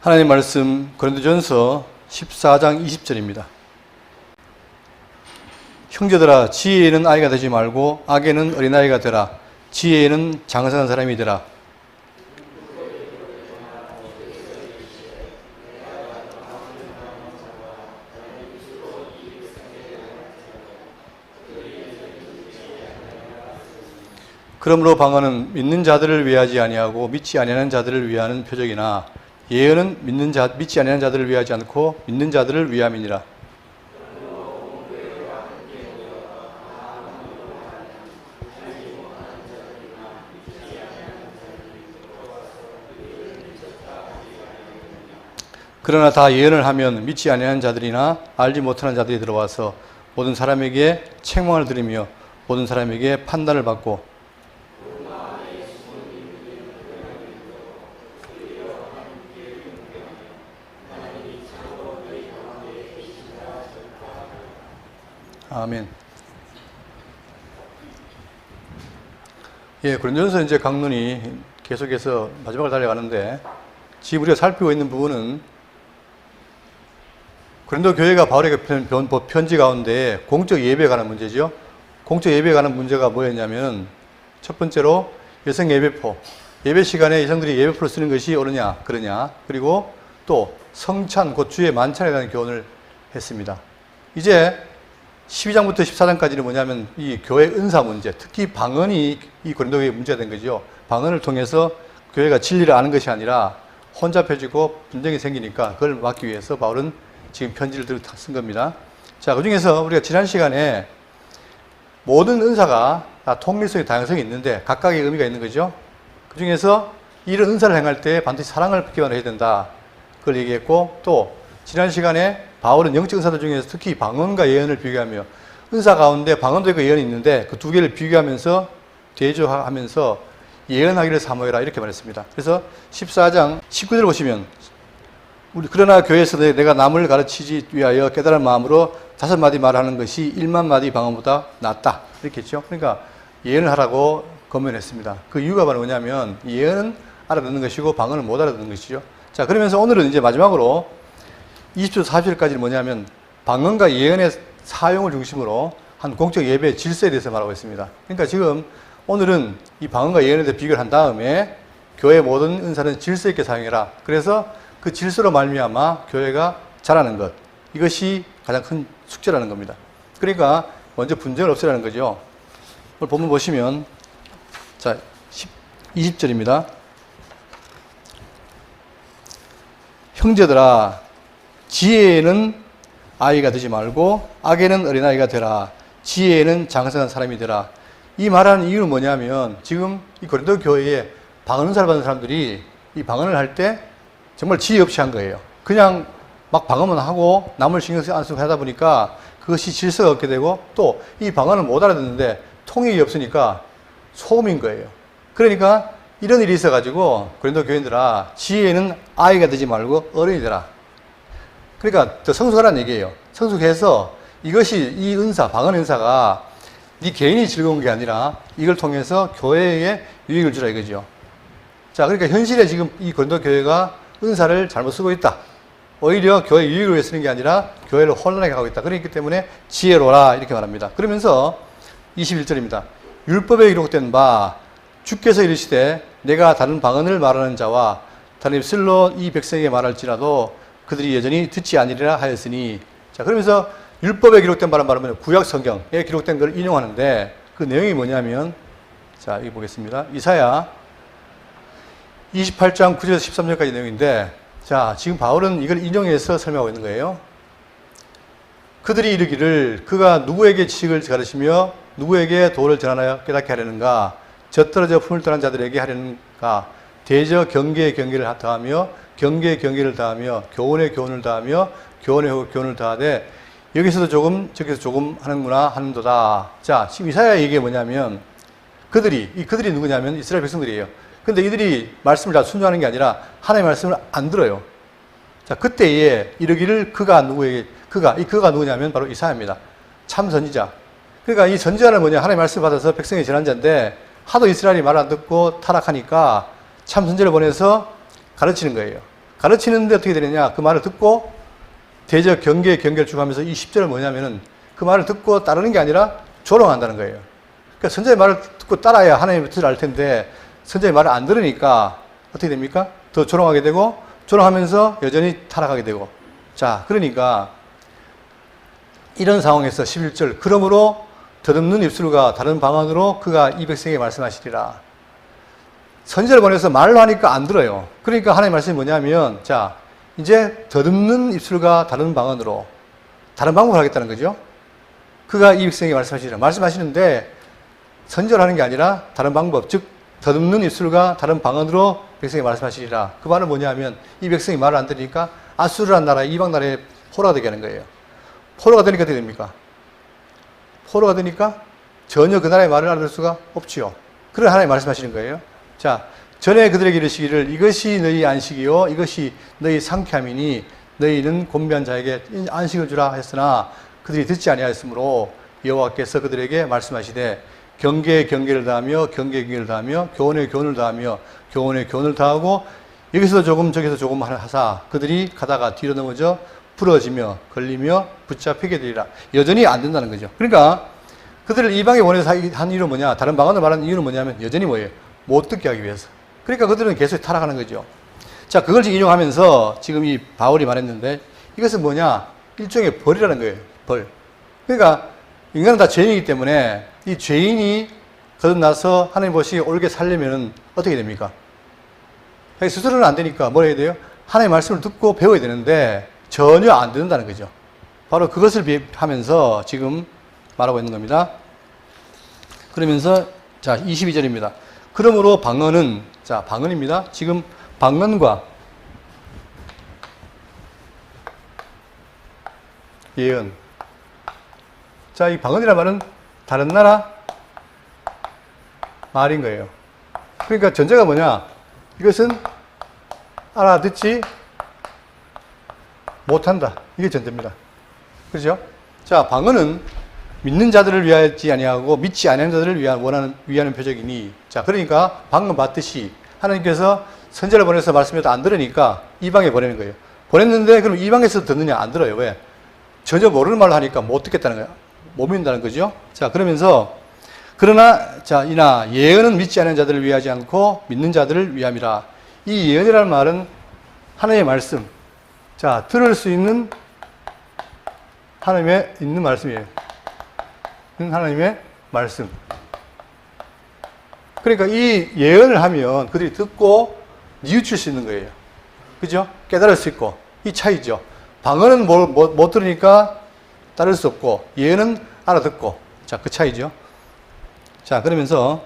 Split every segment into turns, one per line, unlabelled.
하나님 말씀 고린도전서 14장 20절입니다. 형제들아, 지혜에는 아이가 되지 말고 악에는 어린아이가 되라. 지혜에는 장성한 사람이 되라. 그러므로 방언은 믿는 자들을 위하지 아니하고 믿지 아니하는 자들을 위하는 표적이나 예언은 믿지 아니하는 자들을 위하지 않고 믿는 자들을 위함이니라. 그러나 다 예언을 하면 믿지 아니하는 자들이나 알지 못하는 자들이 들어와서 모든 사람에게 책망을 들으며 모든 사람에게 판단을 받고 아멘. 예, 고린도전서 이제 강론이 계속해서 마지막을 달려가는데 지금 우리가 살피고 있는 부분은 고린도 교회가 바울에게 편지 가운데 공적 예배에 관한 문제죠. 공적 예배에 관한 문제가 뭐였냐면 첫 번째로 여성 예배포, 예배 시간에 여성들이 예배포를 쓰는 것이 옳으냐 그러냐, 그리고 또 성찬, 곧 주의 만찬에 대한 교훈을 했습니다. 이제 12장부터 14장까지는 뭐냐면 이 교회 은사 문제, 특히 방언이 이 고린도 교회의 문제가 된 거죠. 방언을 통해서 교회가 진리를 아는 것이 아니라 혼잡해지고 분쟁이 생기니까 그걸 막기 위해서 바울은 지금 편지를 쓴 겁니다. 자, 그 중에서 우리가 지난 시간에 모든 은사가 다 통일성이, 다양성이 있는데 각각의 의미가 있는 거죠. 그 중에서 이런 은사를 행할 때 반드시 사랑을 기반으로 해야 된다. 그걸 얘기했고, 또 지난 시간에 바울은 영적 은사들 중에서 특히 방언과 예언을 비교하며 은사 가운데 방언도 있고 예언이 있는데 그 두 개를 비교하면서 대조하면서 예언하기를 사모해라 이렇게 말했습니다. 그래서 14장 19절 보시면 그러나 교회에서 내가 남을 가르치지 위하여 깨달은 마음으로 5마디 말하는 것이 1만 마디 방언보다 낫다 이렇게 했죠. 그러니까 예언을 하라고 권면했습니다. 그 이유가 바로 뭐냐면 예언은 알아듣는 것이고 방언은 못 알아듣는 것이죠. 자, 그러면서 오늘은 이제 마지막으로 20절 40절까지는 뭐냐면 방언과 예언의 사용을 중심으로 한 공적 예배의 질서에 대해서 말하고 있습니다. 그러니까 지금 오늘은 이 방언과 예언에 대해 비교를 한 다음에 교회의 모든 은사는 질서 있게 사용해라. 그래서 그 질서로 말미암아 교회가 자라는 것, 이것이 가장 큰 숙제라는 겁니다. 그러니까 먼저 분쟁을 없애라는 거죠. 오늘 본문 보시면 자 20절입니다. 형제들아, 지혜에는 아이가 되지 말고 악에는 어린아이가 되라. 지혜에는 장성한 사람이 되라. 이 말하는 이유는 뭐냐면 지금 이 고린도 교회에 방언을 받는 사람들이 이 방언을 할 때 정말 지혜 없이 한 거예요. 그냥 막 방언만 하고 남을 신경 안 쓰고 하다 보니까 그것이 질서가 없게 되고 또 이 방언을 못 알아듣는데 통역이 없으니까 소음인 거예요. 그러니까 이런 일이 있어가지고 고린도 교인들아, 지혜에는 아이가 되지 말고 어른이 되라. 그러니까 더 성숙하라는 얘기예요. 성숙해서 이것이 이 은사, 방언 은사가 네 개인이 즐거운 게 아니라 이걸 통해서 교회에 유익을 주라 이거죠. 자, 그러니까 현실에 지금 이 고린도 교회가 은사를 잘못 쓰고 있다. 오히려 교회 유익을 위해 쓰는 게 아니라 교회를 혼란하게 하고 있다. 그렇기 때문에 지혜로라 이렇게 말합니다. 그러면서 21절입니다. 율법에 기록된 바 주께서 이르시되 내가 다른 방언을 말하는 자와 다른 입술로 이 백성에게 말할지라도 그들이 여전히 듣지 아니리라 하였으니. 자, 그러면서 율법에 기록된 바란 말은 구약 성경에 기록된 걸 인용하는데 그 내용이 뭐냐면 자, 여기 보겠습니다. 이사야 28장 9절에서 13절까지 내용인데 자, 지금 바울은 이걸 인용해서 설명하고 있는 거예요. 그들이 이르기를 그가 누구에게 지식을 가르치며 누구에게 도를 전하여 깨닫게 하려는가, 젖떨어져 품을 떠난 자들에게 하려는가, 대저 경계의 경계를 더하며 경계의 경계를 더하며 교훈의 교훈을 더하며 교훈의 교훈을 더하되 여기서도 조금 저기서 조금 하는구나 하는도다. 자, 지금 이사야 얘기가 뭐냐면 그들이 누구냐면 이스라엘 백성들이에요. 근데 이들이 말씀을 다 순종하는 게 아니라 하나님의 말씀을 안 들어요. 자, 그때에 이르기를 그가 누구냐면 바로 이사야입니다. 참 선지자. 그러니까 이 선지자는 뭐냐, 하나님의 말씀을 받아서 백성의 전환자인데 하도 이스라엘이 말 안 듣고 타락하니까 참 선지자를 보내서 가르치는 거예요. 가르치는데 어떻게 되느냐? 그 말을 듣고 대적 경계 경계를 쭉 하면서 이 10절은 뭐냐면은 그 말을 듣고 따르는 게 아니라 조롱한다는 거예요. 그러니까 선자의 말을 듣고 따라야 하나님의 뜻을 알 텐데 선자의 말을 안 들으니까 어떻게 됩니까? 더 조롱하게 되고 조롱하면서 여전히 타락하게 되고. 자, 그러니까 이런 상황에서 11절 그러므로 덧없는 입술과 다른 방언으로 그가 이 백성에게 말씀하시리라. 선지자를 보내서 말로 하니까 안 들어요. 그러니까 하나님의 말씀이 뭐냐면 자, 이제 덧없는 입술과 다른 방언으로 다른 방법을 하겠다는 거죠. 그가 이 백성에게 말씀하시리라. 말씀하시는데 선지자를 하는 게 아니라 다른 방법, 즉 덧없는 입술과 다른 방언으로 백성에게 말씀하시리라. 그 말은 뭐냐면 이 백성이 말을 안 들으니까 아수르란 나라, 이방 나라의 포로가 되게 하는 거예요. 포로가 되니까 어떻게 됩니까? 포로가 되니까 전혀 그 나라의 말을 알아들 수가 없지요. 그걸 하나님 말씀하시는 거예요. 자, 전에 그들에게 이르시기를 이것이 너희 안식이요 이것이 너희 상쾌함이니 너희는 곤비한 자에게 안식을 주라 했으나 그들이 듣지 아니하였으므로 여호와께서 그들에게 말씀하시되 경계에 경계를 다하며 경계에 경계를 다하며 교훈에 교훈을 다하며 교훈에 교훈을 다하고 여기서 조금 저기서 조금 하사 그들이 가다가 뒤로 넘어져 부러지며 걸리며 붙잡히게 되리라. 여전히 안 된다는 거죠. 그러니까 그들을 이방에 보내서 한 이유는 뭐냐? 다른 방언을 말하는 이유는 뭐냐면 여전히 뭐예요? 못 듣게 하기 위해서. 그러니까 그들은 계속 타락하는 거죠. 자, 그걸 지금 인용하면서 지금 이 바울이 말했는데 이것은 뭐냐? 일종의 벌이라는 거예요. 벌. 그러니까 인간은 다 죄인이기 때문에 이 죄인이 거듭나서 하나님 보시기에 옳게 살려면 어떻게 됩니까? 스스로는 안 되니까 뭘 해야 돼요? 하나님의 말씀을 듣고 배워야 되는데 전혀 안 듣는다는 거죠. 바로 그것을 하면서 지금 말하고 있는 겁니다. 그러면서 자 22절입니다. 그러므로 방언은 자 방언입니다. 지금 방언과 예언. 자, 이 방언이라는 말은 다른 나라 말인 거예요. 그러니까 전제가 뭐냐? 이것은 알아듣지 못한다. 이게 전제입니다. 그렇죠? 자, 방언은 믿는 자들을 위하지 아니하고 믿지 않는 자들을 위하는 표적이니. 자, 그러니까 방금 봤듯이 하나님께서 선지자를 보내서 말씀해도 안 들으니까 이방에 보내는 거예요. 보냈는데 그럼 이방에서 듣느냐? 안 들어요. 왜? 전혀 모르는 말을 하니까 못 듣겠다는 거야. 못 믿는다는 거죠. 자, 그러면서 그러나 자, 이나 예언은 믿지 않는 자들을 위하지 않고 믿는 자들을 위함이라. 이 예언이라는 말은 하나님의 말씀. 자, 들을 수 있는 하나님의 있는 말씀이에요. 하나님의 말씀. 그러니까 이 예언을 하면 그들이 듣고 뉘우칠 수 있는 거예요. 그죠? 깨달을 수 있고. 이 차이죠. 방언은 못 들으니까 따를 수 없고, 예언은 알아듣고. 자, 그 차이죠. 자, 그러면서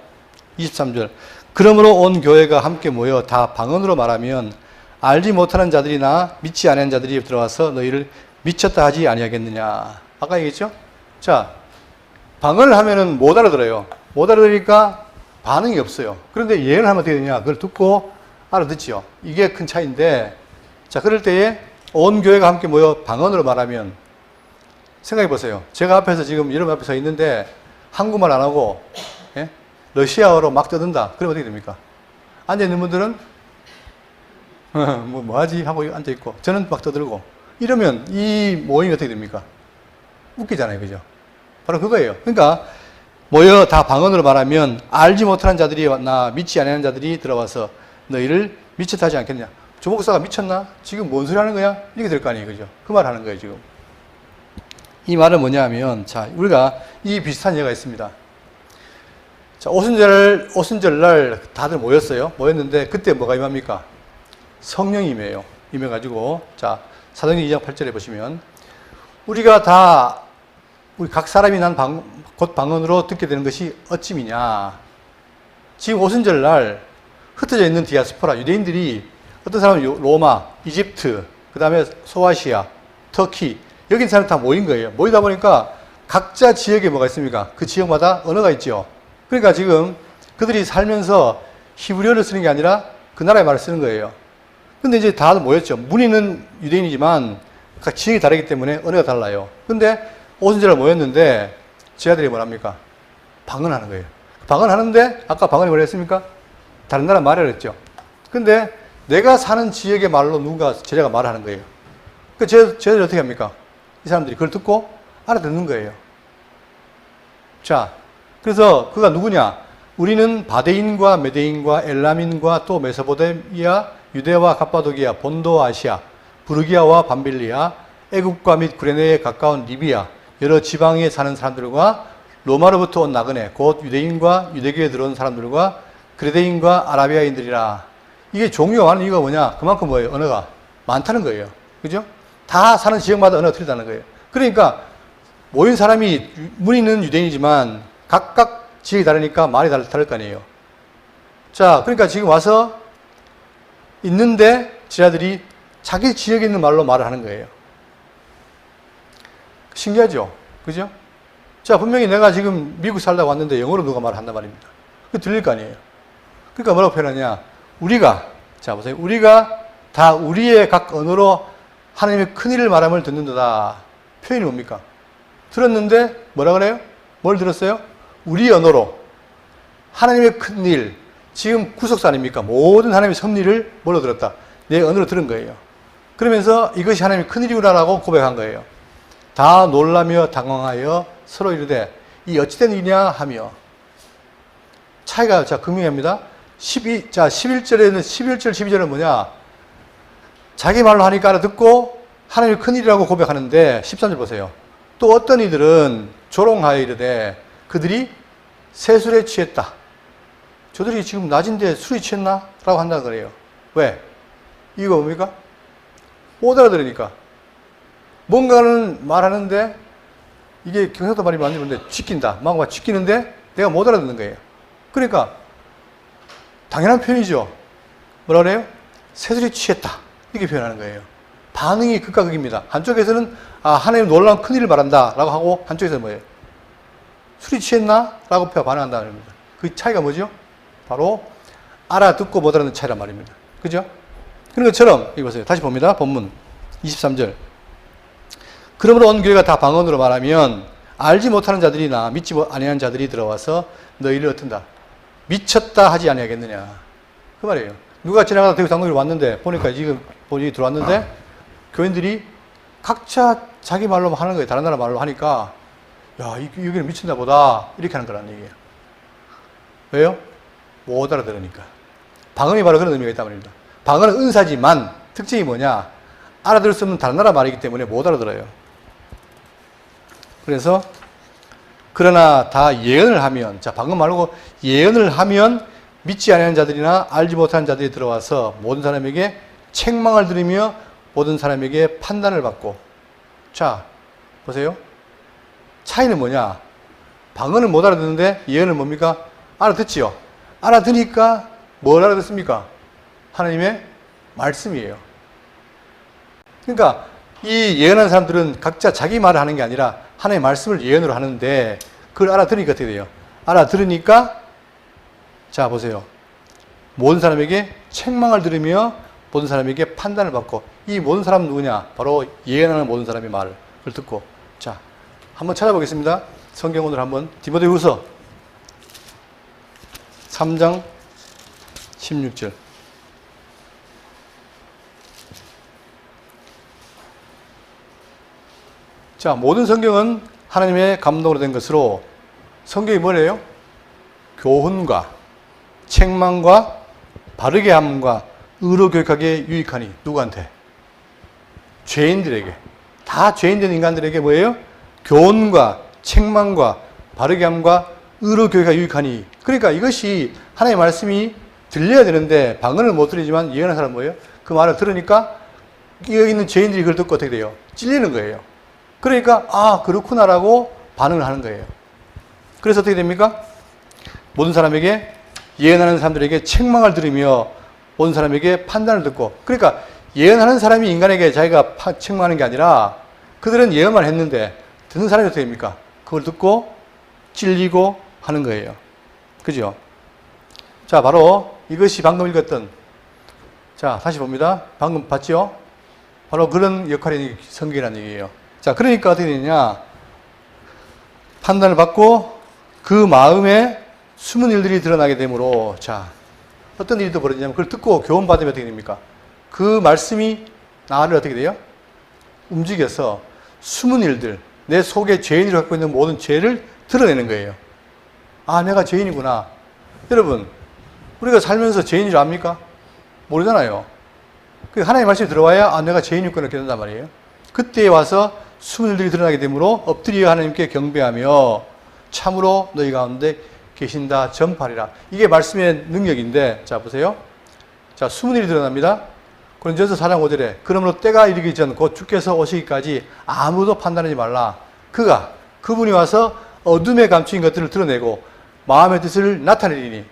23절. 그러므로 온 교회가 함께 모여 다 방언으로 말하면 알지 못하는 자들이나 믿지 않은 자들이 들어와서 너희를 미쳤다 하지 아니하겠느냐. 아까 얘기했죠? 자, 방언을 하면은 못 알아들어요. 못 알아들으니까 반응이 없어요. 그런데 예언을 하면 어떻게 되냐? 그걸 듣고 알아듣지요. 이게 큰 차이인데, 자, 그럴 때에 온 교회가 함께 모여 방언으로 말하면 생각해 보세요. 제가 앞에서 지금 여러분 앞에 서 있는데 한국말 안 하고 예? 러시아어로 막 떠든다. 그러면 어떻게 됩니까? 앉아있는 분들은 뭐하지? 하고 앉아있고 저는 막 떠들고 이러면 이 모임이 어떻게 됩니까? 웃기잖아요. 그죠? 바로 그거예요. 그러니까 모여 다 방언으로 말하면 알지 못하는 자들이나 믿지 않는 자들이 들어와서 너희를 미쳤다 하지 않겠냐. 조 목사가 미쳤나? 지금 뭔 소리 하는 거야? 이렇게 될 거 아니에요. 그죠? 그 말 하는 거예요. 지금. 이 말은 뭐냐면, 자, 우리가 이 비슷한 예가 있습니다. 자, 오순절날 다들 모였어요. 모였는데, 그때 뭐가 임합니까? 성령이 임해요. 임해가지고, 자, 사도행전 2장 8절에 보시면, 우리가 다, 우리 각 사람이 곧 방언으로 듣게 되는 것이 어찌미냐. 지금 오순절날 흩어져 있는 디아스포라, 유대인들이 어떤 사람은 로마, 이집트, 그 다음에 소아시아, 터키, 여기 있는 사람이 다 모인 거예요. 모이다 보니까 각자 지역에 뭐가 있습니까? 그 지역마다 언어가 있죠. 그러니까 지금 그들이 살면서 히브리어를 쓰는 게 아니라 그 나라의 말을 쓰는 거예요. 근데 이제 다 모였죠. 문의는 유대인이지만 각 지역이 다르기 때문에 언어가 달라요. 근데 오순절에 모였는데 제 아들이 뭐랍니까? 방언하는 거예요. 방언하는데 아까 방언이 뭐라 했습니까? 다른 나라 말이라 했죠. 근데 내가 사는 지역의 말로 누군가 제자가 말을 하는 거예요. 그 제자들이 어떻게 합니까? 이 사람들이 그걸 듣고 알아듣는 거예요. 자, 그래서 그가 누구냐? 우리는 바데인과 메데인과 엘람인과 또 메소포타미아, 유대와 갑바도기아, 본도 아시아, 부르기아와 밤빌리아, 애국과 및 구레네에 가까운 리비아, 여러 지방에 사는 사람들과 로마로부터 온 나그네, 곧 유대인과 유대교에 들어온 사람들과 그레데인과 아라비아인들이라. 이게 종류가 많은 이유가 뭐냐? 그만큼 뭐예요? 언어가 많다는 거예요. 그죠? 다 사는 지역마다 언어가 틀리다는 거예요. 그러니까 모인 사람이 무리는 유대인이지만 각각 지역이 다르니까 말이 다를 거 아니에요. 자, 그러니까 지금 와서 있는데 제자들이 자기 지역에 있는 말로 말을 하는 거예요. 신기하죠? 그죠? 자, 분명히 내가 지금 미국 살다 왔는데 영어로 누가 말을 한단 말입니다. 그 들릴 거 아니에요. 그러니까 뭐라고 표현하냐? 우리가, 자, 보세요. 우리가 다 우리의 각 언어로 하나님의 큰 일을 말함을 듣는도다. 표현이 뭡니까? 들었는데 뭐라 그래요? 뭘 들었어요? 우리 언어로 하나님의 큰 일, 지금 구속사 아닙니까? 모든 하나님의 섭리를 뭘로 들었다? 내 언어로 들은 거예요. 그러면서 이것이 하나님의 큰 일이구나라고 고백한 거예요. 다 놀라며 당황하여 서로 이르되 이 어찌된 일이냐 하며. 차이가 자 극명합니다. 11절에는 11절 12절은 뭐냐? 자기 말로 하니까 알아듣고 하나님의 큰 일이라고 고백하는데 13절 보세요. 또 어떤 이들은 조롱하여 이르되 그들이 새술에 취했다. 저들이 지금 낮인데 술이 취했나? 라고 한다 그래요. 왜? 이거 뭡니까? 못 알아들으니까. 뭔가는 말하는데 이게 경상도 말이 맞는데 쥐낀다. 뭔가 쥐끼는데 내가 못 알아듣는 거예요. 그러니까 당연한 표현이죠. 뭐라 그래요? 새술이 취했다. 이렇게 표현하는 거예요. 반응이 극과 극입니다. 한쪽에서는 하나님 놀라운 큰일을 말한다 라고 하고 한쪽에서는 뭐예요? 술이 취했나? 라고 반응한다는 겁니다. 그 차이가 뭐죠? 바로 알아듣고 못 알아듣는 차이란 말입니다. 그죠? 그런 것처럼 여기 보세요. 다시 봅니다. 본문 23절. 그러므로 온 교회가 다 방언으로 말하면 알지 못하는 자들이나 믿지 아니하는 자들이 들어와서 너희를 어떤다? 미쳤다 하지 아니하겠느냐. 그 말이에요. 누가 지나가다 대구 장로교를 왔는데 보니까 지금 여기 들어왔는데 교인들이 각자 자기 말로 하는 거예요. 다른 나라 말로 하니까 야, 여기는 미친다 보다 이렇게 하는 거라는 얘기예요. 왜요? 못 알아들으니까. 방언이 바로 그런 의미가 있단 말입니다. 방언은 은사지만 특징이 뭐냐? 알아들을 수 없는 다른 나라 말이기 때문에 못 알아들어요. 그래서 그러나 다 예언을 하면, 자, 방금 말고 예언을 하면 믿지 않는 자들이나 알지 못하는 자들이 들어와서 모든 사람에게 책망을 들으며 모든 사람에게 판단을 받고. 자, 보세요. 차이는 뭐냐? 방언은 못 알아듣는데 예언은 뭡니까? 알아듣지요. 알아듣니까 뭘 알아듣습니까? 하나님의 말씀이에요. 그러니까 이 예언하는 사람들은 각자 자기 말을 하는 게 아니라 하나님의 말씀을 예언으로 하는데 그걸 알아들으니까 어떻게 돼요? 알아들으니까 자 보세요. 모든 사람에게 책망을 들으며 모든 사람에게 판단을 받고 이 모든 사람은 누구냐? 바로 예언하는 모든 사람의 말을 듣고 자 한번 찾아보겠습니다. 성경 오늘 한번 디모데후서 3장 16절. 자, 모든 성경은 하나님의 감동으로 된 것으로 성경이 뭐래요? 교훈과 책망과 바르게 함과 의로 교육하기에 유익하니 누구한테? 죄인들에게. 다 죄인된 인간들에게 뭐예요? 교훈과 책망과 바르게 함과 의로 교육하기에 유익하니. 그러니까 이것이 하나님의 말씀이 들려야 되는데 방언을 못 들리지만 예언하는 사람은 뭐예요? 그 말을 들으니까 여기 있는 죄인들이 그걸 듣고 어떻게 돼요? 찔리는 거예요. 그러니까 아 그렇구나라고 반응을 하는 거예요. 그래서 어떻게 됩니까? 모든 사람에게 예언하는 사람들에게 책망을 들으며 모든 사람에게 판단을 듣고 그러니까 예언하는 사람이 인간에게 자기가 책망하는 게 아니라 그들은 예언만 했는데 듣는 사람이 어떻게 됩니까? 그걸 듣고 찔리고 하는 거예요. 그죠? 자 바로 이것이 방금 읽었던 자 다시 봅니다. 방금 봤죠? 바로 그런 역할이 성경이라는 얘기예요. 자, 그러니까 어떻게 되느냐. 판단을 받고 그 마음에 숨은 일들이 드러나게 되므로, 자, 어떤 일이 또 벌어지냐면 그걸 듣고 교훈받으면 어떻게 됩니까? 그 말씀이 나를 어떻게 돼요? 움직여서 숨은 일들, 내 속에 죄인이 갖고 있는 모든 죄를 드러내는 거예요. 아, 내가 죄인이구나. 여러분, 우리가 살면서 죄인인 줄 압니까? 모르잖아요. 그 하나님의 말씀이 들어와야 아, 내가 죄인이구나 이렇게 된단 말이에요. 그때 와서 숨은 일들이 드러나게 되므로 엎드려 하나님께 경배하며 참으로 너희 가운데 계신다 전파리라. 이게 말씀의 능력인데, 자 보세요. 자, 숨은 일이 드러납니다. 고린도전서 4장 5절에 그러므로 때가 이르기 전 곧 주께서 오시기까지 아무도 판단하지 말라. 그분이 와서 어둠에 감추인 것들을 드러내고 마음의 뜻을 나타내리니.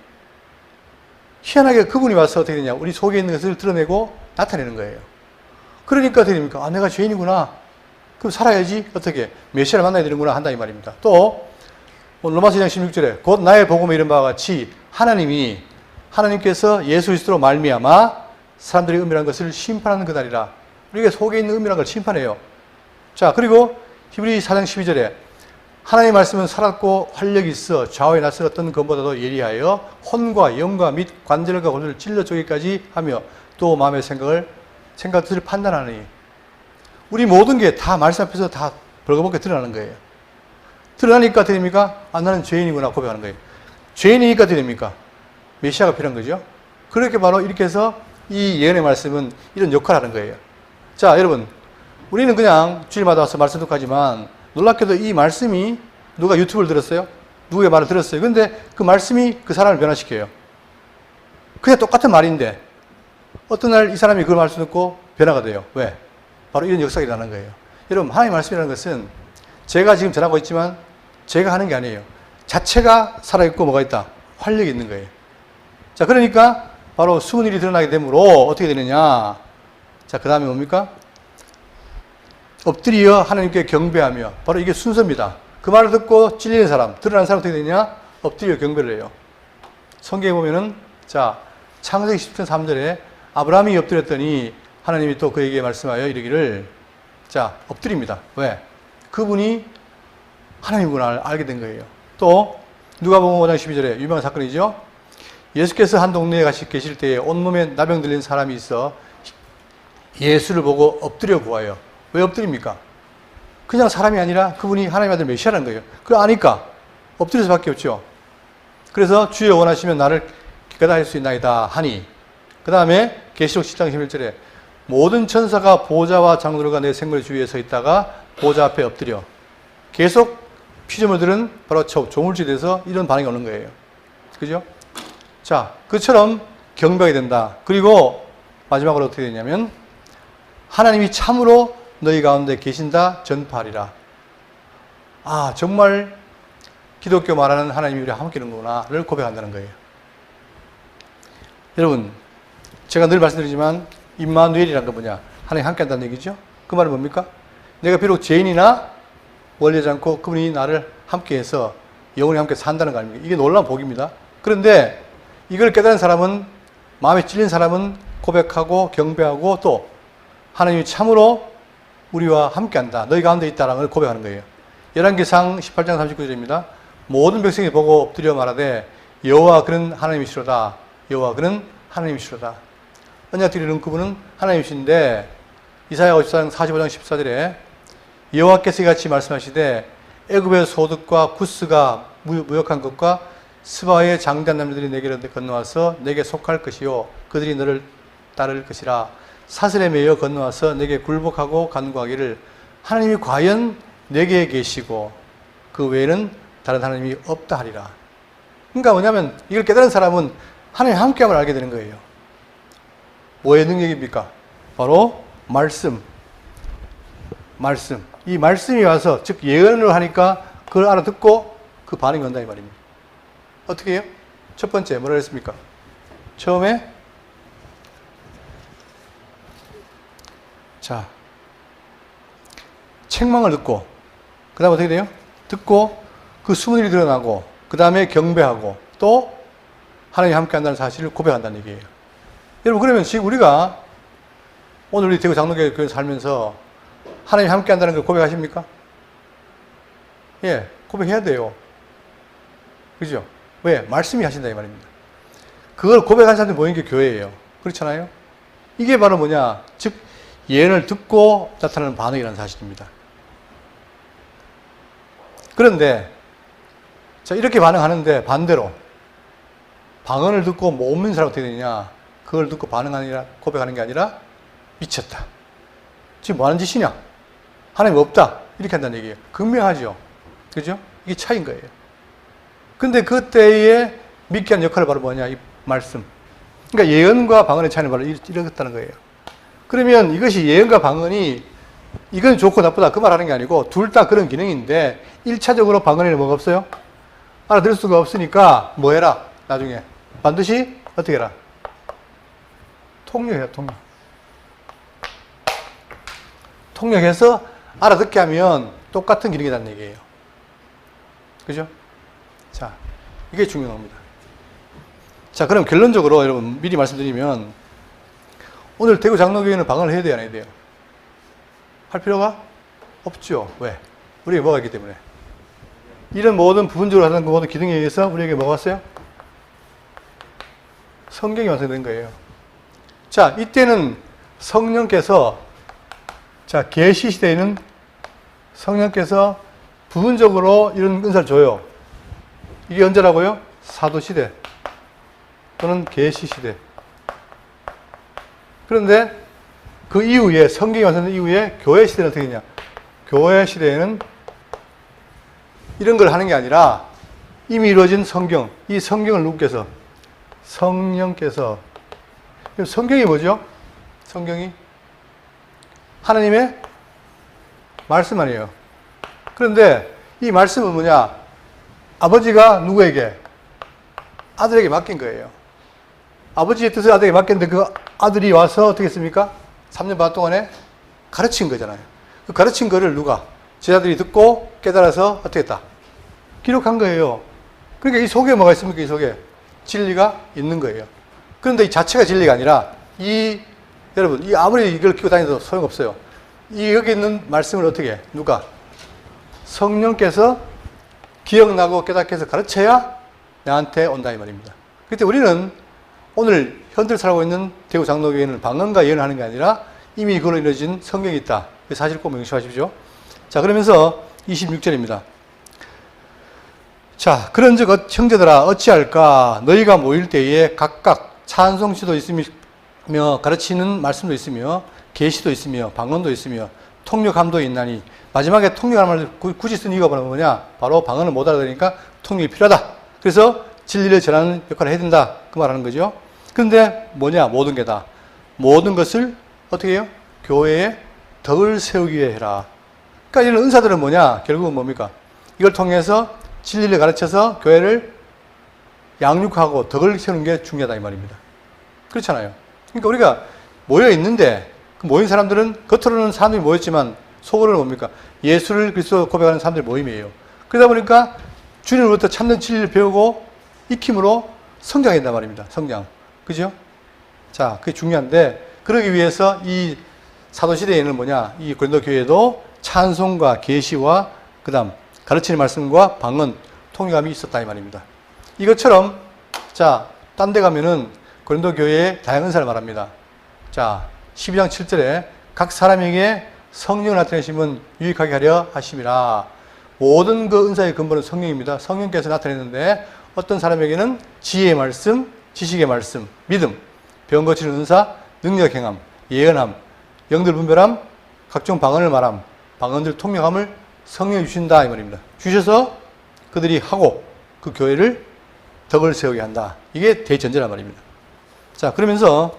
희한하게 그분이 와서 어떻게 되냐, 우리 속에 있는 것을 드러내고 나타내는 거예요. 그러니까 어떻게 됩니까? 아, 내가 죄인이구나. 그럼 살아야지. 어떻게? 메시아를 만나야 되는구나 한다 이 말입니다. 또 로마서 2장 16절에 곧 나의 복음에 이른 바와 같이 하나님께서 예수 그리스도로 말미암아 사람들이 은밀한 것을 심판하는 그날이라. 우리가 속에 있는 은밀한 걸 심판해요. 자, 그리고 히브리 4장 12절에 하나님의 말씀은 살았고 활력이 있어 좌우에 낯선 어떤 것보다도 예리하여 혼과 영과 및 관절과 골을 찔러 쪼개기까지 하며 또 마음의 생각들을 판단하니. 우리 모든 게 다 말씀 앞에서 다 벌거벗게 드러나는 거예요. 드러나니까 어떻게 됩니까? 아, 나는 죄인이구나 고백하는 거예요. 죄인이니까 어떻게 됩니까? 메시아가 필요한 거죠. 그렇게 바로 이렇게 해서 이 예언의 말씀은 이런 역할을 하는 거예요. 자, 여러분, 우리는 그냥 주일마다 와서 말씀 듣고하지만 놀랍게도 이 말씀이 누가 유튜브를 들었어요? 누구의 말을 들었어요? 근데 그 말씀이 그 사람을 변화시켜요. 그냥 똑같은 말인데 어떤 날 이 사람이 그 말씀 듣고 변화가 돼요. 왜? 바로 이런 역사가 일어나는 거예요. 여러분, 하나님의 말씀이라는 것은 제가 지금 전하고 있지만 제가 하는 게 아니에요. 자체가 살아있고 뭐가 있다? 활력이 있는 거예요. 자, 그러니까 바로 숨은 일이 드러나게 되므로 어떻게 되느냐? 자, 그 다음에 뭡니까? 엎드려 하나님께 경배하며. 바로 이게 순서입니다. 그 말을 듣고 찔리는 사람, 드러난 사람 어떻게 되느냐? 엎드려 경배를 해요. 성경에 보면은, 자, 창세기 10편 3절에 아브라함이 엎드렸더니 하나님이 또 그에게 말씀하여 이르기를, 자, 엎드립니다. 왜? 그분이 하나님구나 알게 된 거예요. 또 누가복음 5장 12절에 유명한 사건이죠. 예수께서 한 동네에 계실 때에 온몸에 나병 들린 사람이 있어 예수를 보고 엎드려 구하여. 왜 엎드립니까? 그냥 사람이 아니라 그분이 하나님의 아들 메시아라는 거예요. 그걸 아니까 엎드릴 수밖에 없죠. 그래서 주여 원하시면 나를 깨끗하게 할 수 있나이다 하니. 그 다음에 계시록 10장 11절에 모든 천사가 보좌와 장로가 내 생물 주위에 서 있다가 보좌 앞에 엎드려. 계속 피조물들은 바로 조물주돼서 이런 반응이 오는 거예요. 그죠? 자, 그처럼 경배하게 된다. 그리고 마지막으로 어떻게 되냐면 하나님이 참으로 너희 가운데 계신다 전파하리라. 아, 정말 기독교 말하는 하나님이 우리와 함께 있는구나를 고백한다는 거예요. 여러분, 제가 늘 말씀드리지만 임마누엘이란 건 뭐냐? 하나님 함께 한다는 얘기죠. 그 말은 뭡니까? 내가 비록 죄인이나 멀리하지 않고 그분이 나를 함께해서 영원히 함께 산다는 거 아닙니까? 이게 놀라운 복입니다. 그런데 이걸 깨달은 사람은, 마음에 찔린 사람은 고백하고 경배하고 또 하나님이 참으로 우리와 함께한다. 너희 가운데 있다라는 걸 고백하는 거예요. 열왕기상 18장 39절입니다. 모든 백성이 보고 엎드려 말하되 여호와 그는 하나님이시로다. 여호와 그는 하나님이시로다. 언약궤를 이룬 그분은 하나님이신데 이사야 54장 45장 14절에 여호와께서 이같이 말씀하시되 애굽의 소득과 구스가 무역한 것과 스바의 장대한 남자들이 내게로 건너와서 내게 속할 것이요 그들이 너를 따를 것이라. 사슬에 매여 건너와서 내게 굴복하고 간구하기를 하나님이 과연 내게 계시고 그 외에는 다른 하나님이 없다 하리라. 그러니까 뭐냐면 이걸 깨달은 사람은 하나님의 함께함을 알게 되는 거예요. 뭐의 능력입니까? 바로 말씀. 이 말씀이 와서 즉 예언을 하니까 그걸 알아듣고 그 반응이 온다 이 말입니다. 어떻게 해요? 첫 번째 뭐라 했습니까? 처음에 자 책망을 듣고 그 다음에 어떻게 돼요? 듣고 그 숨은 일이 드러나고 그 다음에 경배하고 또 하나님이 함께 한다는 사실을 고백한다는 얘기예요. 여러분, 그러면 지금 우리가 오늘 우리 대구 장로교회 살면서 하나님이 함께 한다는 걸 고백하십니까? 예, 고백해야 돼요. 그죠? 왜? 말씀이 하신다 이 말입니다. 그걸 고백한 사람들이 모인 게 교회예요. 그렇잖아요? 이게 바로 뭐냐? 즉, 예언을 듣고 나타나는 반응이라는 사실입니다. 그런데, 자, 이렇게 반응하는데 반대로, 방언을 듣고 못 믿는 사람 어떻게 되느냐? 그걸 듣고 고백하는 게 아니라, 미쳤다. 지금 뭐 하는 짓이냐? 하나님 없다. 이렇게 한다는 얘기예요. 극명하죠? 그죠? 이게 차이인 거예요. 근데 그때의 믿게 한 역할은 바로 뭐냐? 이 말씀. 그러니까 예언과 방언의 차이는 바로 이렇다는 거예요. 그러면 이것이 예언과 방언이 이건 좋고 나쁘다 그 말하는 게 아니고 둘 다 그런 기능인데 1차적으로 방언에는 뭐가 없어요? 알아들을 수가 없으니까 뭐 해라? 나중에 반드시 어떻게 해라? 통역해요. 통역해서 알아듣게 하면 똑같은 기능이라는 얘기예요. 그죠? 자, 이게 중요한 겁니다. 자, 그럼 결론적으로 여러분 미리 말씀드리면 오늘 대구 장로교회는 방언을 해야 돼요, 안 해야 돼요? 할 필요가 없죠. 왜? 우리에게 뭐가 있기 때문에. 이런 모든 부분적으로 하는 모든 기능에 의해서 우리에게 뭐가 왔어요? 성경이 완성된 거예요. 자, 이때는 성령께서 자, 계시 시대에는 성령께서 부분적으로 이런 은사를 줘요. 이게 언제라고요? 사도 시대 또는 계시 시대. 그런데 그 이후에 성경이 완성된 이후에 교회 시대는 어떻게 되냐? 교회 시대에는 이런 걸 하는 게 아니라 이미 이루어진 성경, 이 성경을 누구께서? 성령께서. 성경이 뭐죠? 성경이 하나님의 말씀 아니에요. 그런데 이 말씀은 뭐냐? 아버지가 누구에게? 아들에게 맡긴 거예요. 아버지의 뜻을 아들에게 맡겼는데 그 아들이 와서 어떻게 했습니까? 3년 반 동안에 가르친 거잖아요. 그 가르친 거를 누가? 제자들이 듣고 깨달아서 어떻게 했다? 기록한 거예요. 그러니까 이 속에 뭐가 있습니까? 이 속에 진리가 있는 거예요. 그런데 이 자체가 진리가 아니라 여러분, 이 아무리 이걸 끼고 다녀도 소용없어요. 여기 있는 말씀을 어떻게 해? 누가? 성령께서 기억나고 깨닫게 해서 가르쳐야 나한테 온다 이 말입니다. 그때 우리는 오늘 현재 살고 있는 대구 장로교회는 방언과 예언을 하는 게 아니라 이미 그걸로 이루어진 성경이 있다. 그 사실 꼭 명심하십시오. 자, 그러면서 26절입니다. 자, 그런즉 형제들아 어찌할까? 너희가 모일 때에 각각 찬송시도 있으며 가르치는 말씀도 있으며 계시도 있으며 방언도 있으며 통역함도 있나니. 마지막에 통역하는 말을 굳이 쓴 이유가 뭐냐? 바로 방언을 못 알아들으니까 통역이 필요하다. 그래서 진리를 전하는 역할을 해야 된다. 그 말하는 거죠. 그런데 뭐냐? 모든 게 다. 모든 것을 어떻게 해요? 교회에 덕을 세우기 위해 해라. 그러니까 이런 은사들은 뭐냐? 결국은 뭡니까? 이걸 통해서 진리를 가르쳐서 교회를 양육하고 덕을 세우는 게 중요하다 이 말입니다. 그렇잖아요. 그러니까 우리가 모여 있는데 그 모인 사람들은 겉으로는 사람들이 모였지만 속으로는 뭡니까? 예수를 그리스도 고백하는 사람들의 모임이에요. 그러다 보니까 주님으로부터 참된 진리를 배우고 익힘으로 성장해야 된단 말입니다. 성장. 그죠? 자, 그게 중요한데 그러기 위해서 이 사도시대에는 뭐냐? 이 고린도 교회도 찬송과 계시와 그 다음 가르치는 말씀과 방언, 통역함이 있었다 이 말입니다. 이것처럼 자, 딴 데 가면은 고린도 교회의 다양한 은사를 말합니다. 자, 12장 7절에 각 사람에게 성령을 나타내심은 유익하게 하려 하심이라. 모든 그 은사의 근본은 성령입니다. 성령께서 나타내는데 어떤 사람에게는 지혜의 말씀, 지식의 말씀, 믿음, 병 고치는 은사, 능력 행함, 예언함, 영들 분별함, 각종 방언을 말함, 방언들 통역함을 성령이 주신다 이 말입니다. 주셔서 그들이 하고 그 교회를 덕을 세우게 한다. 이게 대전제란 말입니다. 자, 그러면서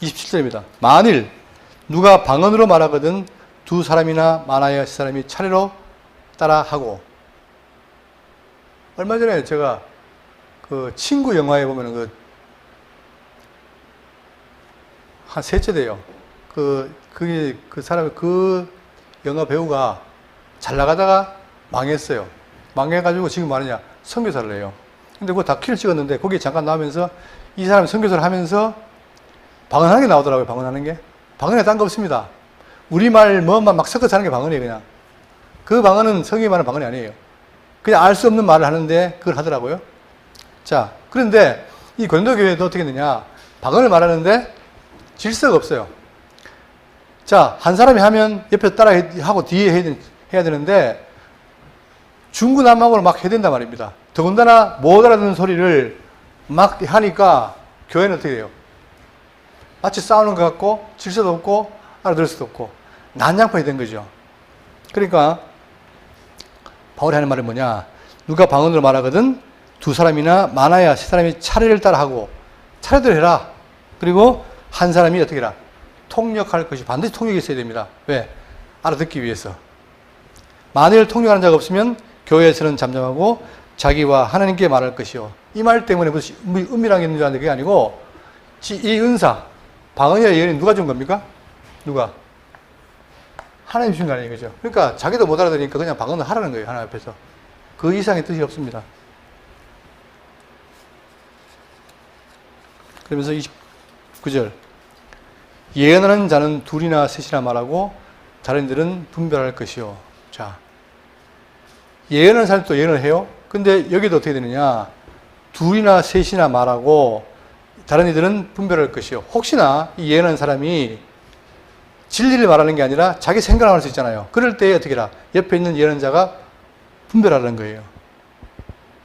27절입니다. 만일 누가 방언으로 말하거든 두 사람이나 많아야 세 사람이 차례로 따라하고. 얼마 전에 제가 그 친구 영화에 보면은 한 셋째 돼요. 그 사람이 그 영화 배우가 잘 나가다가 망했어요. 망해가지고 지금 뭐하느냐? 선교사를 해요. 근데 그거 다큐를 찍었는데 거기에 잠깐 나오면서 이 사람이 선교사를 하면서 방언하는 게 나오더라고요. 방언하는 게. 방언에 딴 거 없습니다. 우리말 뭐만 막 섞어서 하는 게 방언이에요. 그냥. 그 방언은 성경이 말하는 방언이 아니에요. 그냥 알 수 없는 말을 하는데 그걸 하더라고요. 자, 그런데 이 고린도 교회도 어떻게 했느냐? 방언을 말하는데 질서가 없어요. 자, 한 사람이 하면 옆에서 따라 하고 뒤에 해야 되는데 중구난방으로 막 해야 된단 말입니다. 더군다나 못 알아듣는 소리를 막 하니까 교회는 어떻게 돼요? 마치 싸우는 것 같고 질서도 없고 알아들을 수도 없고 난장판이 된 거죠. 그러니까 바울이 하는 말은 뭐냐? 누가 방언으로 말하거든 두 사람이나 많아야 세 사람이 차례를 따라 하고 차례대로 해라. 그리고 한 사람이 어떻게 해라? 통역할 것이 반드시 통역이 있어야 됩니다. 왜? 알아듣기 위해서. 만일 통역하는 자가 없으면 교회에서는 잠잠하고 자기와 하나님께 말할 것이요. 이 말 때문에 무슨 은밀하게 있는 줄 아는데 그게 아니고 이 은사, 방언이나 예언이 누가 준 겁니까? 누가? 하나님 주신 거 아니에요. 그죠? 그러니까 자기도 못 알아들으니까 그냥 방언을 하라는 거예요. 하나님 앞에서. 그 이상의 뜻이 없습니다. 그러면서 29절. 예언하는 자는 둘이나 셋이나 말하고 다른 이들은 분별할 것이요. 자, 예언하는 사람도 예언을 해요. 근데 여기도 어떻게 되느냐? 둘이나 셋이나 말하고 다른 이들은 분별할 것이요. 혹시나 이 예언하는 사람이 진리를 말하는 게 아니라 자기 생각을 할 수 있잖아요. 그럴 때 어떻게 해라? 옆에 있는 예언하는 자가 분별하라는 거예요.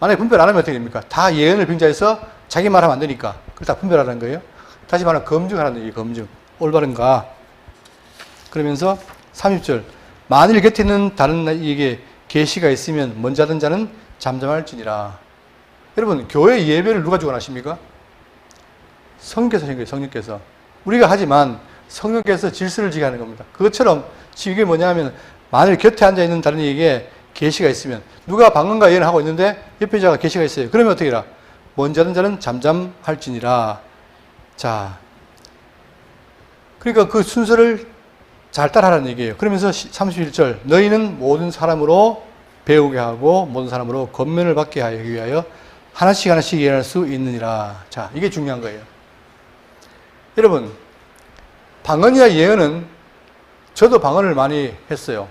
만약에 분별 안 하면 어떻게 됩니까? 다 예언을 빙자해서 자기 말하면 안 되니까 그걸 다 분별하라는 거예요. 다시 말하면 검증하라는 얘기예요. 검증. 올바른가? 그러면서 30절. 만일 곁에 있는 다른 이에게 계시가 있으면 먼저 하던 자는 잠잠할지니라. 여러분, 교회 예배를 누가 주관하십니까? 성령께서 하신 거예요. 성령께서. 우리가 하지만 성령께서 질서를 지게 하는 겁니다. 그것처럼 지금 이게 뭐냐면 만일 곁에 앉아있는 다른 이에게 계시가 있으면 누가 방언과 예언을 하고 있는데 옆에 자가 계시가 있어요. 그러면 어떻게 해라? 먼저 하던 자는 잠잠할지니라. 자, 그러니까 그 순서를 잘 따라하라는 얘기예요. 그러면서 31절. 너희는 모든 사람으로 배우게 하고 모든 사람으로 권면을 받게 하기 위하여 하나씩 하나씩 예언할 수 있느니라. 자, 이게 중요한 거예요. 여러분, 방언이나 예언은 저도 방언을 많이 했어요.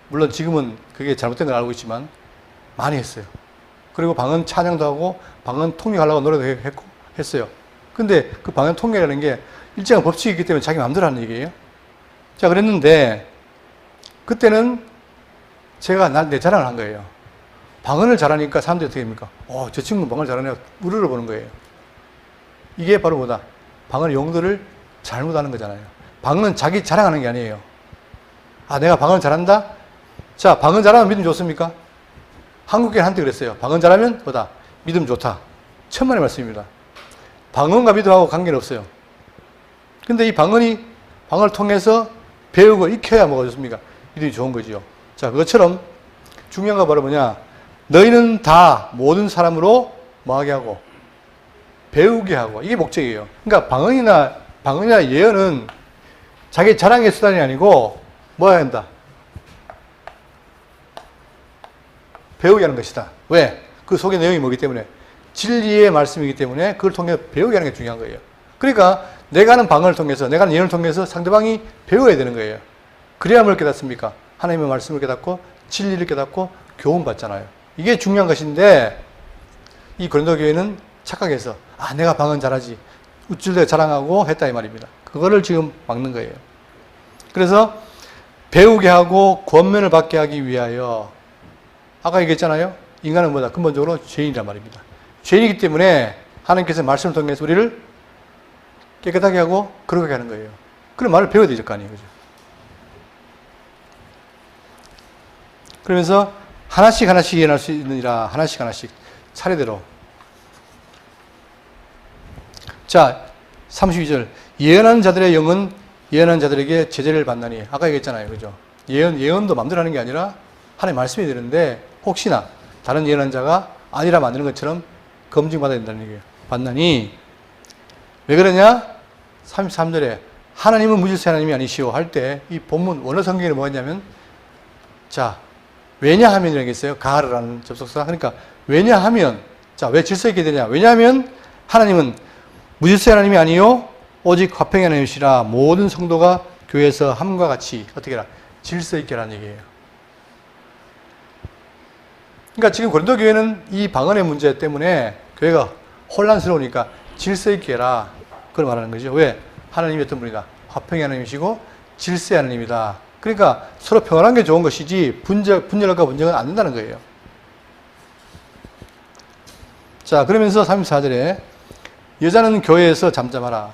물론 지금은 그게 잘못된 걸 알고 있지만 많이 했어요. 그리고 방언 찬양도 하고 방언 통역하려고 노래도 했고 했어요. 근데 그 방언 통역이라는 게 일정한 법칙이 있기 때문에 자기 마음대로 하는 얘기예요. 자, 그랬는데 그때는 제가 내 자랑을 한 거예요. 방언을 잘하니까 사람들이 어떻게 됩니까? 저 친구는 방언을 잘하네요. 우러러보는 거예요. 이게 바로 뭐다? 방언의 용도를 잘못하는 거잖아요. 방언은 자기 자랑하는 게 아니에요. 내가 방언을 잘한다? 자, 방언 잘하면 믿음 좋습니까? 한국교회는 한때 그랬어요. 방언 잘하면 뭐다? 믿음 좋다. 천만의 말씀입니다. 방언과 믿음하고 관계는 없어요. 근데 이 방언을 통해서 배우고 익혀야 뭐가 좋습니까? 믿음이 좋은 거지요. 자, 그것처럼 중요한 거 바로 뭐냐? 너희는 다 모든 사람으로 뭐하게 하고 배우게 하고 이게 목적이에요. 그러니까 방언이나 예언은 자기 자랑의 수단이 아니고 뭐 해야 한다? 배우게 하는 것이다. 왜? 그 속의 내용이 뭐기 때문에? 진리의 말씀이기 때문에 그걸 통해 배우게 하는 게 중요한 거예요. 그러니까 내가 하는 방언을 통해서 내가 하는 예언을 통해서 상대방이 배워야 되는 거예요. 그래야 뭘 깨닫습니까? 하나님의 말씀을 깨닫고 진리를 깨닫고 교훈받잖아요. 이게 중요한 것인데 이 고린도 교회는 착각해서 내가 방언 잘하지 우쭐대 자랑하고 했다 이 말입니다. 그거를 지금 막는 거예요. 그래서 배우게 하고 권면을 받게 하기 위하여 아까 얘기했잖아요. 인간은 뭐다? 근본적으로 죄인이란 말입니다. 죄인이기 때문에 하나님께서 말씀을 통해서 우리를 깨끗하게 하고 그러게 하는 거예요. 그런 말을 배워야 될 거 아니에요. 그죠? 그러면서 하나씩 하나씩 예언할 수 있느니라. 하나씩 하나씩 차례대로. 자, 32절. 예언하는 자들의 영은 예언하는 자들에게 제재를 받나니. 아까 얘기했잖아요. 그죠? 예언도 마음대로 하는 게 아니라 하나님 말씀이 되는데 혹시나 다른 예언하는 자가 아니라 만드는 것처럼 검증받아야 된다는 얘기예요. 받나니. 왜 그러냐? 33절에 하나님은 무질서한 하나님이 아니시오 할 때 이 본문 원어 성경에 뭐가 있냐면 자, 왜냐하면이라는 게 있어요. 가르라는 접속사. 그러니까 왜냐하면 자, 왜 질서 있게 되냐? 왜냐하면 하나님은 무질서한 하나님이 아니요 오직 화평의 하나님이시라 모든 성도가 교회에서 함과 같이 어떻게 해라? 질서 있게 하라는 얘기예요. 그러니까 지금 고린도 교회는 이 방언의 문제 때문에 교회가 혼란스러우니까 질서 있게 해라. 그걸 말하는 거죠. 왜? 하나님이 어떤 분이다? 화평의 하나님이시고 질서의 하나님이다. 그러니까 서로 평안한 게 좋은 것이지 분열과 분쟁은 안 된다는 거예요. 자, 그러면서 34절에 여자는 교회에서 잠잠하라.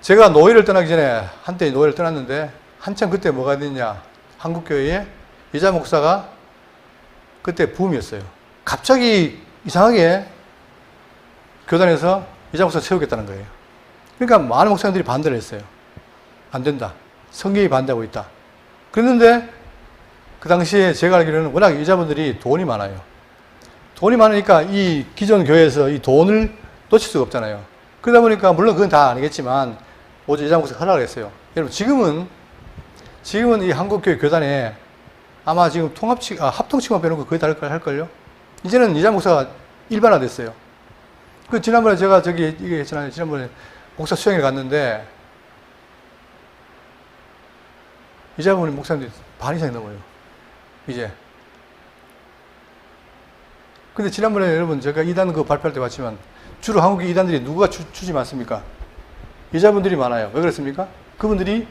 제가 노예를 떠나기 전에 한때 노예를 떠났는데 한참 그때 뭐가 됐냐? 한국교회에 여자 목사가 그때 붐이었어요. 갑자기 이상하게 교단에서 여자 목사 세우겠다는 거예요. 그러니까 많은 목사님들이 반대를 했어요. 안 된다. 성경이 반대하고 있다. 그랬는데 그 당시에 제가 알기로는 워낙 여자분들이 돈이 많아요. 돈이 많으니까 이 기존 교회에서 이 돈을 놓칠 수가 없잖아요. 그러다 보니까 물론 그건 다 아니겠지만 오직 여자 목사가 하려고 했어요. 여러분 지금은 이 한국교회 교단에 아마 지금 합동치만 빼놓고 거의 다 할걸요? 이제는 여자 목사가 일반화됐어요. 그 지난번에 제가 이게 했잖아요. 지난번에 목사 수양회 갔는데 여자분이 목사님들이 반 이상이 넘어요. 이제. 근데 지난번에 여러분 제가 이단 그 발표할 때 봤지만 주로 한국의 이단들이 누가 주지 많습니까? 여자분들이 많아요. 왜 그렇습니까? 그분들이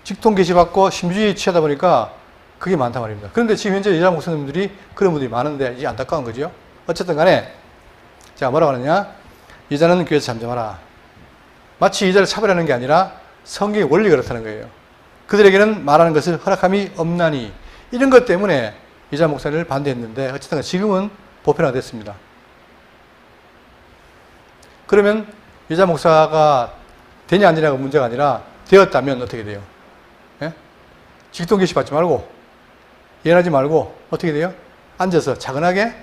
직통 계시받고 심주에 취하다 보니까 그게 많단 말입니다. 그런데 지금 현재 여자 목사님들이 그런 분들이 많은데 이게 안타까운 거죠. 어쨌든 간에 자 뭐라고 하느냐? 여자는 교회에서 잠잠하라. 마치 여자를 차별하는 게 아니라 성경의 원리가 그렇다는 거예요. 그들에게는 말하는 것을 허락함이 없나니 이런 것 때문에 여자 목사를 반대했는데 어쨌든 지금은 보편화됐습니다. 그러면 여자 목사가 되냐 안 되냐가 문제가 아니라 되었다면 어떻게 돼요? 예? 직통 계시 받지 말고 예언하지 말고 어떻게 돼요? 앉아서 차근하게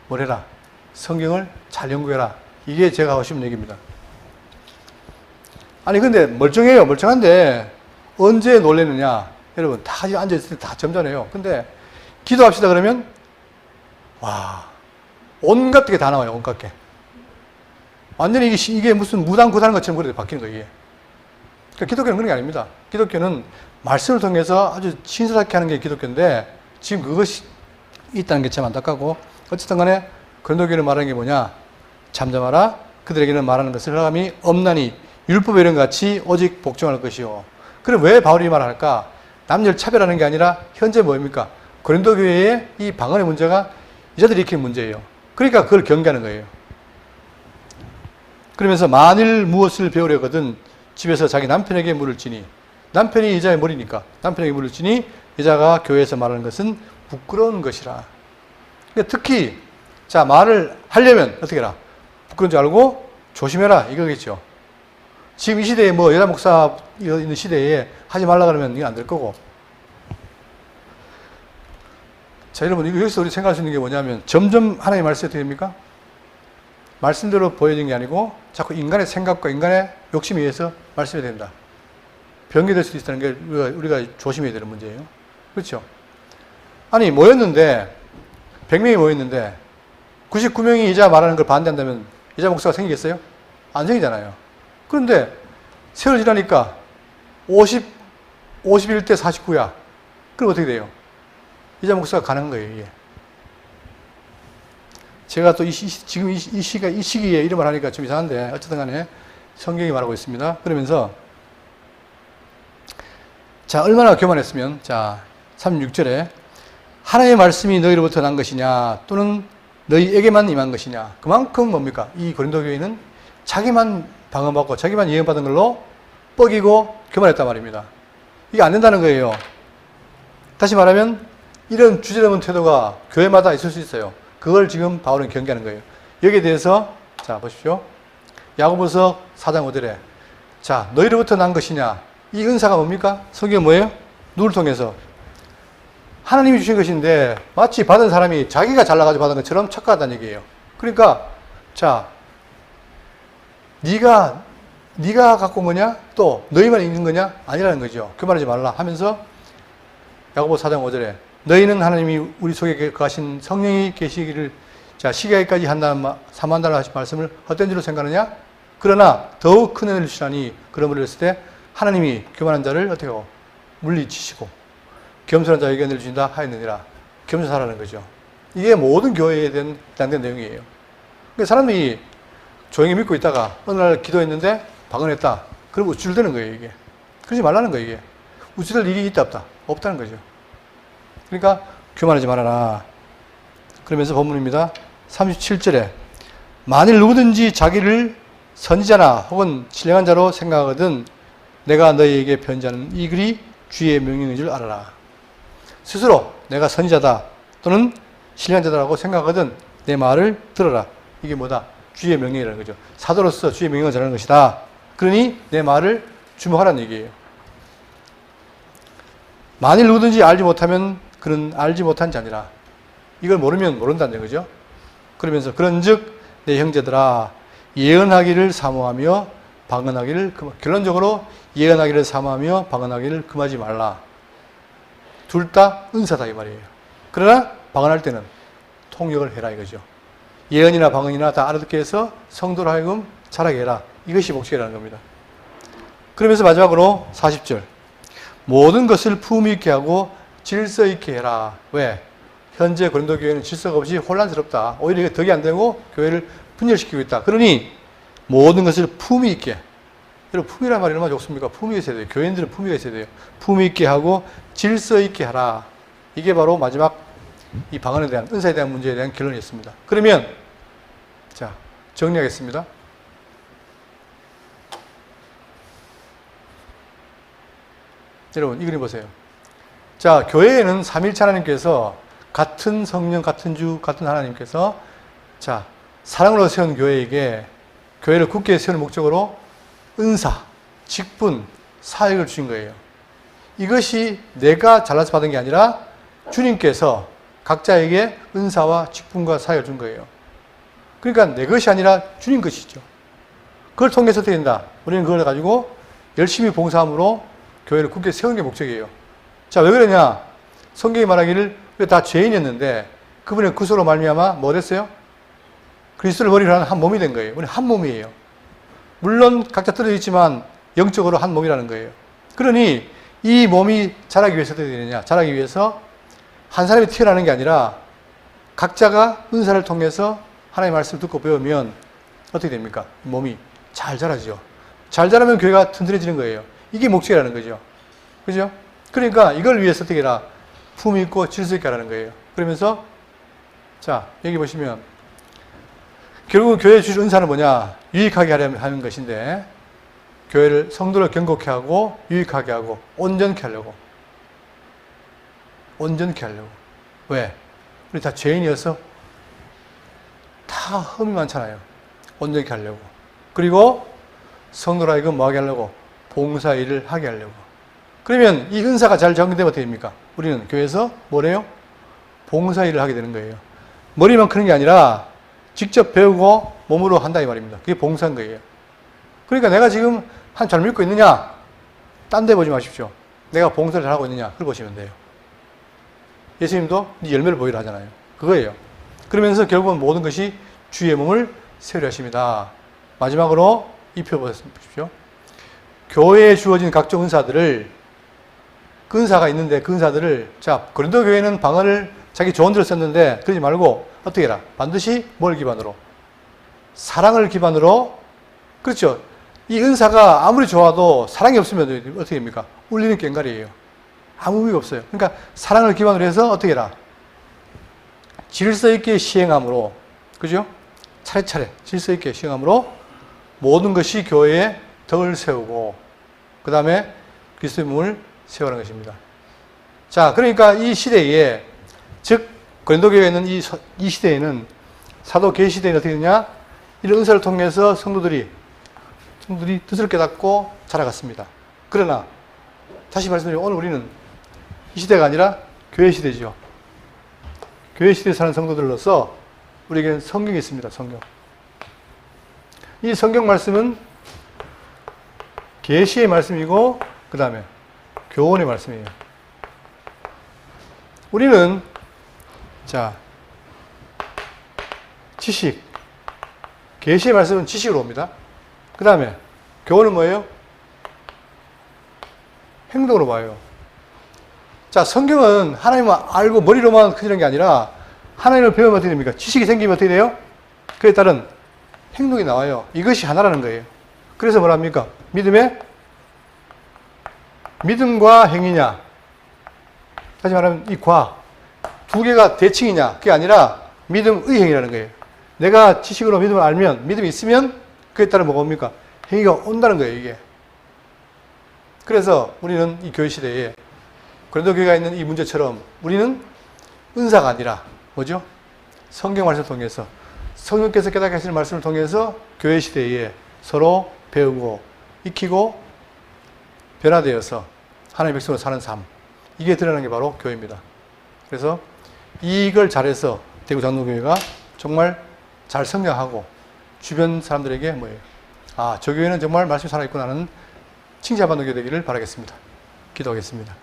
뭘 해라? 성경을 잘 연구해라. 이게 제가 하고 싶은 얘기입니다. 아니 근데 멀쩡해요. 멀쩡한데 언제 놀래느냐? 여러분 다 앉아있을 때 다 점잖아요. 근데 기도합시다 그러면 와 온갖 게 다 나와요. 온갖 게. 완전히 이게 무슨 무당 구다는 것처럼 그렇게 바뀌는 거예요. 이게. 그러니까 기독교는 그런 게 아닙니다. 기독교는 말씀을 통해서 아주 신실하게 하는 게 기독교인데 지금 그것이 있다는 게 참 안타깝고 어쨌든 간에 고린도교회는 말하는 게 뭐냐? 잠잠하라. 그들에게는 말하는 것을 허락함이 없나니 율법에 이런 같이 오직 복종할 것이요. 그럼 왜 바울이 말할까? 남녀를 차별하는 게 아니라 현재 뭐입니까? 고린도교회의 이 방언의 문제가 여자들이 일으키는 문제예요. 그러니까 그걸 경계하는 거예요. 그러면서 만일 무엇을 배우려거든 집에서 자기 남편에게 물을 지니 남편이 여자의 머리니까 남편에게 물을 지니 여자가 교회에서 말하는 것은 부끄러운 것이라. 그러니까 특히 자 말을 하려면 어떻게 해라? 부끄러운 줄 알고 조심해라 이거겠죠. 지금 이 시대에 뭐 여자 목사 있는 시대에 하지 말라 그러면 이게 안 될 거고. 자 여러분 여기서 우리 생각할 수 있는 게 뭐냐면 점점 하나님의 말씀이 어떻게 됩니까? 말씀대로 보여지는 게 아니고 자꾸 인간의 생각과 인간의 욕심에 의해서 말씀이 된다. 변개될 수도 있다는 게 우리가 조심해야 되는 문제예요. 그렇죠? 아니 모였는데 100명이 모였는데 99명이 여자 말하는 걸 반대한다면 여자 목사가 생기겠어요? 안 생기잖아요. 그런데 세월 지나니까 51대 49야. 그럼 어떻게 돼요? 여자 목사가 가능한 거예요, 이게. 제가 또 지금 이 시기에 이런 말 하니까 좀 이상한데, 어쨌든 간에 성경이 말하고 있습니다. 그러면서, 자, 얼마나 교만했으면, 자, 36절에, 하나님의 말씀이 너희로부터 난 것이냐, 또는 너희에게만 임한 것이냐. 그만큼 뭡니까? 이 고린도 교회는 자기만 방언받고 자기만 예언받은 걸로 뻐기고 교만했단 말입니다. 이게 안 된다는 거예요. 다시 말하면 이런 주제넘은 태도가 교회마다 있을 수 있어요. 그걸 지금 바울은 경계하는 거예요. 여기에 대해서 자 보십시오. 야고보서 4장 5절에 자 너희로부터 난 것이냐. 이 은사가 뭡니까? 성경은 뭐예요? 누굴 통해서? 하나님이 주신 것인데 마치 받은 사람이 자기가 잘나가지고 받은 것처럼 착각하다는 얘기예요. 그러니까 자 네가 갖고 온 거냐? 또 너희만 있는 거냐? 아니라는 거죠. 교만하지 말라 하면서 야고보 4장 5절에 너희는 하나님이 우리 속에 거하신 성령이 계시기를 자 시기하기까지 사모한다는 하신 말씀을 헛된 줄로 생각하느냐? 그러나 더욱 큰 은혜를 주시나니 그러므로 했을 때 하나님이 교만한 자를 어떻게 하고 물리치시고 겸손한 자에게 은혜를 주신다 하였느니라. 겸손하라는 거죠. 이게 모든 교회에 대한 해당된 내용이에요. 그러니까 사람들이 조용히 믿고 있다가 어느 날 기도했는데 방언했다. 그럼 우쭐대는 거예요, 이게. 그러지 말라는 거예요, 이게. 우쭐될 일이 있다, 없다? 없다는 거죠. 그러니까 교만하지 말아라. 그러면서 본문입니다. 37절에 만일 누구든지 자기를 선지자나 혹은 신령한 자로 생각하거든 내가 너희에게 편지하는 이 글이 주의 명령인 줄 알아라. 스스로 내가 선지자다 또는 신령한 자다라고 생각하거든 내 말을 들어라. 이게 뭐다? 주의 명령이라는 거죠. 사도로서 주의 명령을 전하는 것이다. 그러니 내 말을 주목하라는 얘기예요. 만일 누구든지 알지 못하면 그는 알지 못한 자니라. 이걸 모르면 모른다는 거죠. 그러면서 그런즉 내 형제들아 예언하기를 사모하며 방언하기를 결론적으로 예언하기를 사모하며 방언하기를 금하지 말라. 둘 다 은사다 이 말이에요. 그러나 방언할 때는 통역을 해라 이거죠. 예언이나 방언이나 다 알아듣게 해서 성도로 하여금 잘하게 해라. 이것이 목적이라는 겁니다. 그러면서 마지막으로 40절 모든 것을 품위 있게 하고 질서 있게 해라. 왜? 현재 고린도 교회는 질서가 없이 혼란스럽다. 오히려 이게 덕이 안 되고 교회를 분열시키고 있다. 그러니 모든 것을 품위 있게. 여러분 품위란 말이 얼마나 좋습니까? 품위가 있어야 돼요. 교인들은 품위가 있어야 돼요. 품위 있게 하고 질서 있게 하라. 이게 바로 마지막 이 방언에 대한 은사에 대한 문제에 대한 결론이었습니다. 그러면 자 정리하겠습니다. 여러분 이 그림 보세요. 자 교회에는 삼일체 하나님께서 같은 성령, 같은 주, 같은 하나님께서 자 사랑으로 세운 교회에게 교회를 굳게 세우는 목적으로 은사, 직분, 사역을 주신 거예요. 이것이 내가 잘나서 받은 게 아니라 주님께서 각자에게 은사와 직분과 사역을 준 거예요. 그러니까 내 것이 아니라 주님 것이죠. 그걸 통해서 어떻게 된다? 우리는 그걸 가지고 열심히 봉사함으로 교회를 굳게 세우는 게 목적이에요. 자, 왜 그러냐? 성경이 말하기를 왜 다 죄인이었는데 그분의 구속으로 말미암아 뭐 됐어요? 그리스도를 머리로 하는 한 몸이 된 거예요. 우리 한 몸이에요. 물론 각자 떨어져 있지만 영적으로 한 몸이라는 거예요. 그러니 이 몸이 자라기 위해서 어떻게 되느냐? 자라기 위해서 한 사람이 태어나는 게 아니라 각자가 은사를 통해서 하나님의 말씀을 듣고 배우면 어떻게 됩니까? 몸이 잘 자라죠. 잘 자라면 교회가 튼튼해지는 거예요. 이게 목적이라는 거죠. 그죠? 그러니까 이걸 위해서 어떻게 해라? 품위 있고 질서 있게 하라는 거예요. 그러면서 자 여기 보시면 결국 교회에 주신 은사는 뭐냐? 유익하게 하는 것인데 교회를 성도를 경고케 하고 유익하게 하고 온전케 하려고. 온전케 하려고. 왜? 우리 다 죄인이어서 다 흠이 많잖아요. 온전케 하려고. 그리고 성도로 하여금 뭐하게 하려고? 봉사일을 하게 하려고. 그러면 이 은사가 잘 적용되면 어떻게 됩니까? 우리는 교회에서 뭐래요? 봉사일을 하게 되는 거예요. 머리만 크는 게 아니라 직접 배우고 몸으로 한다 이 말입니다. 그게 봉사인 거예요. 그러니까 내가 지금 한 잘 믿고 있느냐? 딴 데 보지 마십시오. 내가 봉사를 잘하고 있느냐? 그걸 보시면 돼요. 예수님도 네 열매를 보이라 하잖아요. 그거예요. 그러면서 결국은 모든 것이 주의 몸을 세우려 하십니다. 마지막으로 이 표 보십시오. 교회에 주어진 각종 은사들을 그 은사가 있는데 그 은사들을 자 고린도 교회는 방언을 자기 조언대로 썼는데 그러지 말고 어떻게 해라? 반드시 뭘 기반으로? 사랑을 기반으로. 그렇죠. 이 은사가 아무리 좋아도 사랑이 없으면 어떻게 됩니까? 울리는 꽹과리예요. 아무 의미가 없어요. 그러니까 사랑을 기반으로 해서 어떻게 해라? 질서 있게 시행함으로, 그죠? 차례차례 질서 있게 시행함으로 모든 것이 교회에 덕을 세우고 그 다음에 그리스도의 몸을 세우는 것입니다. 자, 그러니까 이 시대에 즉 고린도 교회에 있는 이 시대에는 사도 계시대에는 어떻게 되냐? 이런 은사를 통해서 성도들이 뜻을 깨닫고 자라갔습니다. 그러나 다시 말씀드리면 오늘 우리는 이 시대가 아니라 교회 시대죠. 교회 시대에 사는 성도들로서 우리에게는 성경이 있습니다. 성경. 이 성경 말씀은 계시의 말씀이고 그 다음에 교훈의 말씀이에요. 우리는 자 지식, 계시의 말씀은 지식으로 옵니다. 그 다음에 교훈은 뭐예요? 행동으로 봐요. 자, 성경은 하나님을 알고 머리로만 크는 게 아니라 하나님을 배우면 어떻게 됩니까? 지식이 생기면 어떻게 돼요? 그에 따른 행동이 나와요. 이것이 하나라는 거예요. 그래서 뭐랍니까? 믿음과 행위냐. 다시 말하면 이 과, 두 개가 대칭이냐. 그게 아니라 믿음의 행위라는 거예요. 내가 지식으로 믿음을 알면, 믿음이 있으면 그에 따라 뭐가 옵니까? 행위가 온다는 거예요, 이게. 그래서 우리는 이 교회 시대에 고린도 교회가 있는 이 문제처럼 우리는 은사가 아니라 뭐죠? 성경 말씀을 통해서 성령께서 깨닫게 하시는 말씀을 통해서 교회 시대에 서로 배우고 익히고 변화되어서 하나님의 백성으로 사는 삶, 이게 드러나는 게 바로 교회입니다. 그래서 이걸 잘해서 대구 장로교회가 정말 잘 성장하고 주변 사람들에게 뭐예요? 아, 저 교회는 정말 말씀이 살아있구나 하는 칭찬받는 교회 되기를 바라겠습니다. 기도하겠습니다.